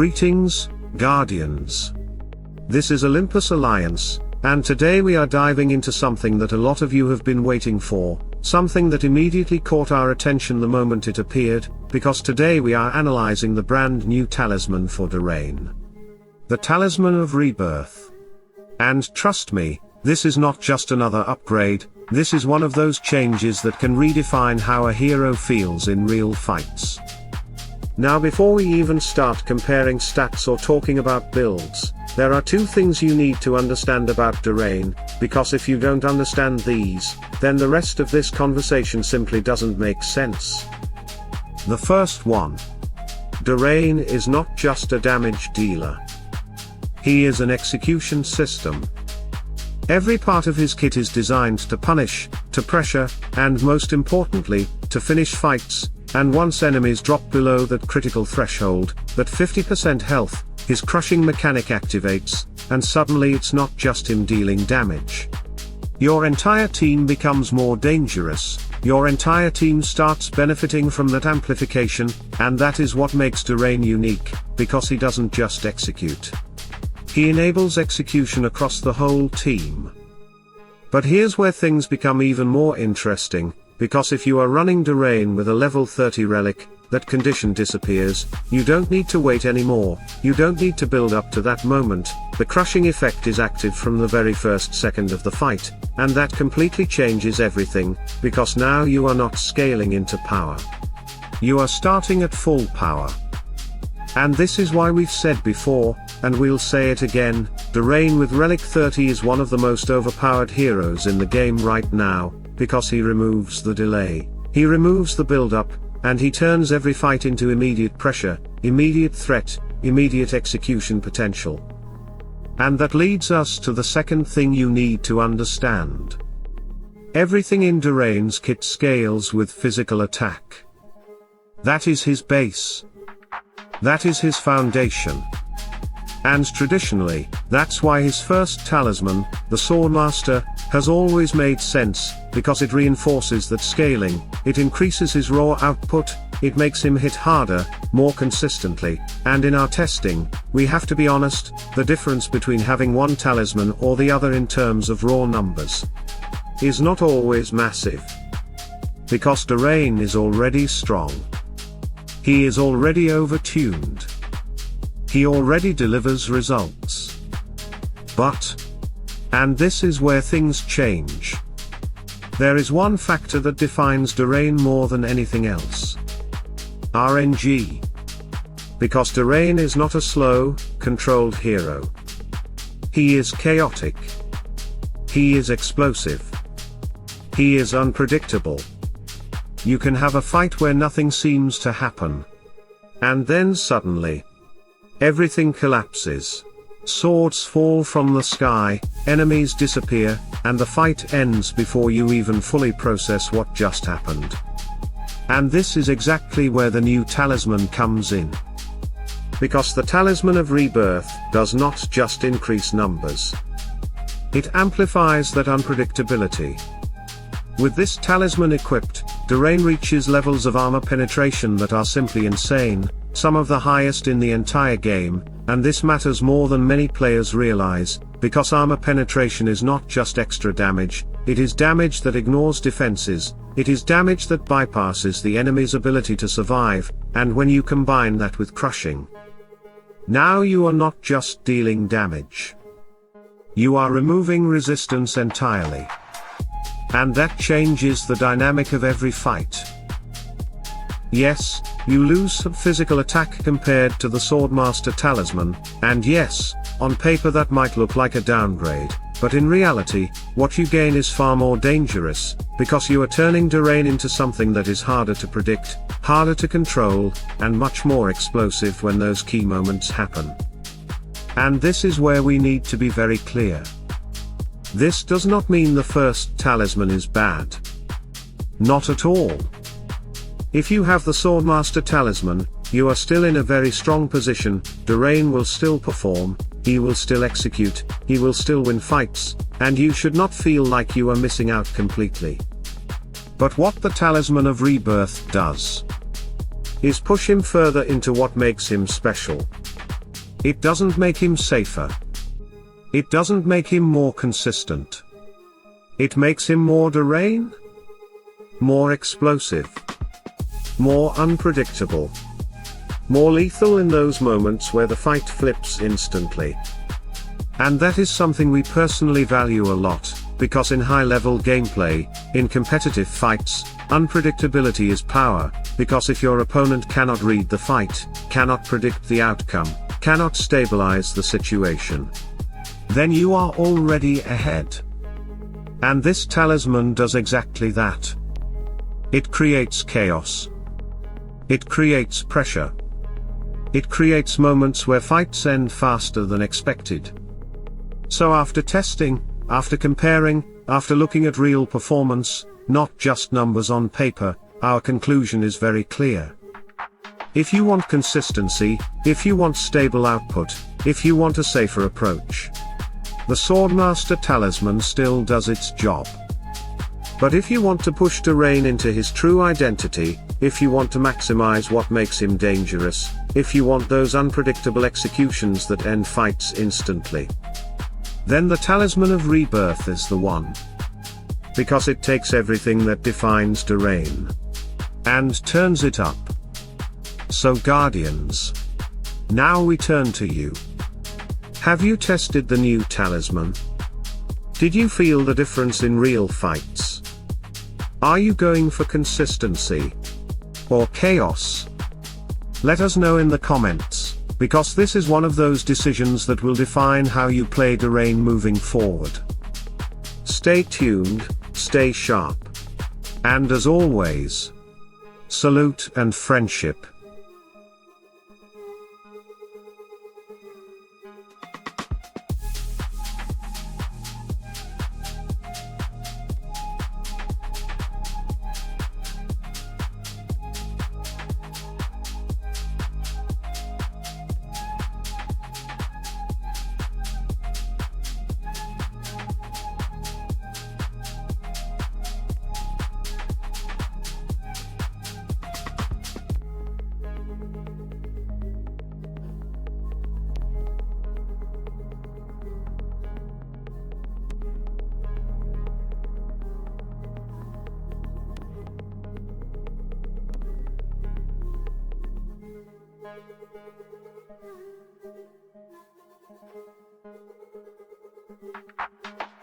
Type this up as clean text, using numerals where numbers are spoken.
Greetings, Guardians. This is Olympus Alliance, and today we are diving into something that a lot of you have been waiting for, something that immediately caught our attention the moment it appeared, because today we are analyzing the brand new talisman for Drayne. The Talisman of Rebirth. And trust me, this is not just another upgrade, this is one of those changes that can redefine how a hero feels in real fights. Now before we even start comparing stats or talking about builds, there are two things you need to understand about Drayne, because if you don't understand these, then the rest of this conversation simply doesn't make sense. The first one. Drayne is not just a damage dealer. He is an execution system. Every part of his kit is designed to punish, to pressure, and most importantly, to finish fights, and once enemies drop below that critical threshold, that 50% health, his crushing mechanic activates, and suddenly it's not just him dealing damage. Your entire team becomes more dangerous, your entire team starts benefiting from that amplification, and that is what makes Drayne unique, because he doesn't just execute. He enables execution across the whole team. But here's where things become even more interesting, because if you are running Drayne with a level 30 relic, that condition disappears, you don't need to wait anymore, you don't need to build up to that moment, the crushing effect is active from the very first second of the fight, and that completely changes everything, because now you are not scaling into power. You are starting at full power. And this is why we've said before, and we'll say it again, Drayne with Relic 30 is one of the most overpowered heroes in the game right now, because he removes the delay, he removes the build-up, and he turns every fight into immediate pressure, immediate threat, immediate execution potential. And that leads us to the second thing you need to understand. Everything in Drayne's kit scales with physical attack. That is his base. That is his foundation. And traditionally, that's why his first talisman, the Swordmaster, has always made sense, because it reinforces that scaling, it increases his raw output, it makes him hit harder, more consistently, and in our testing, we have to be honest, the difference between having one talisman or the other in terms of raw numbers is not always massive. Because Drayne is already strong. He is already overtuned. He already delivers results. But, and this is where things change. There is one factor that defines Drayne more than anything else. RNG. Because Drayne is not a slow, controlled hero. He is chaotic. He is explosive. He is unpredictable. You can have a fight where nothing seems to happen. And then suddenly, everything collapses. Swords fall from the sky, enemies disappear, and the fight ends before you even fully process what just happened. And this is exactly where the new talisman comes in. Because the Talisman of Rebirth does not just increase numbers. It amplifies that unpredictability. With this talisman equipped, Drayne reaches levels of armor penetration that are simply insane, some of the highest in the entire game, and this matters more than many players realize, because armor penetration is not just extra damage, it is damage that ignores defenses, it is damage that bypasses the enemy's ability to survive, and when you combine that with crushing, now you are not just dealing damage. You are removing resistance entirely. And that changes the dynamic of every fight. Yes, you lose some physical attack compared to the Swordmaster talisman, and yes, on paper that might look like a downgrade, but in reality, what you gain is far more dangerous, because you are turning Drayne into something that is harder to predict, harder to control, and much more explosive when those key moments happen. And this is where we need to be very clear. This does not mean the first talisman is bad. Not at all. If you have the Swordmaster talisman, you are still in a very strong position, Drayne will still perform, he will still execute, he will still win fights, and you should not feel like you are missing out completely. But what the Talisman of Rebirth does is push him further into what makes him special. It doesn't make him safer. It doesn't make him more consistent. It makes him more Drayne, more explosive, more unpredictable, more lethal in those moments where the fight flips instantly. And that is something we personally value a lot, because in high-level gameplay, in competitive fights, unpredictability is power, because if your opponent cannot read the fight, cannot predict the outcome, cannot stabilize the situation, then you are already ahead. And this talisman does exactly that. It creates chaos. It creates pressure. It creates moments where fights end faster than expected. So after testing, after comparing, after looking at real performance, not just numbers on paper, our conclusion is very clear. If you want consistency, if you want stable output, if you want a safer approach, the Swordmaster talisman still does its job. But if you want to push Drayne into his true identity, if you want to maximize what makes him dangerous, if you want those unpredictable executions that end fights instantly, then the Talisman of Rebirth is the one. Because it takes everything that defines Drayne and turns it up. So Guardians, now we turn to you. Have you tested the new talisman? Did you feel the difference in real fights? Are you going for consistency or chaos? Let us know in the comments, because this is one of those decisions that will define how you play Drayne moving forward. Stay tuned, stay sharp. And as always, salute and friendship. Thank you.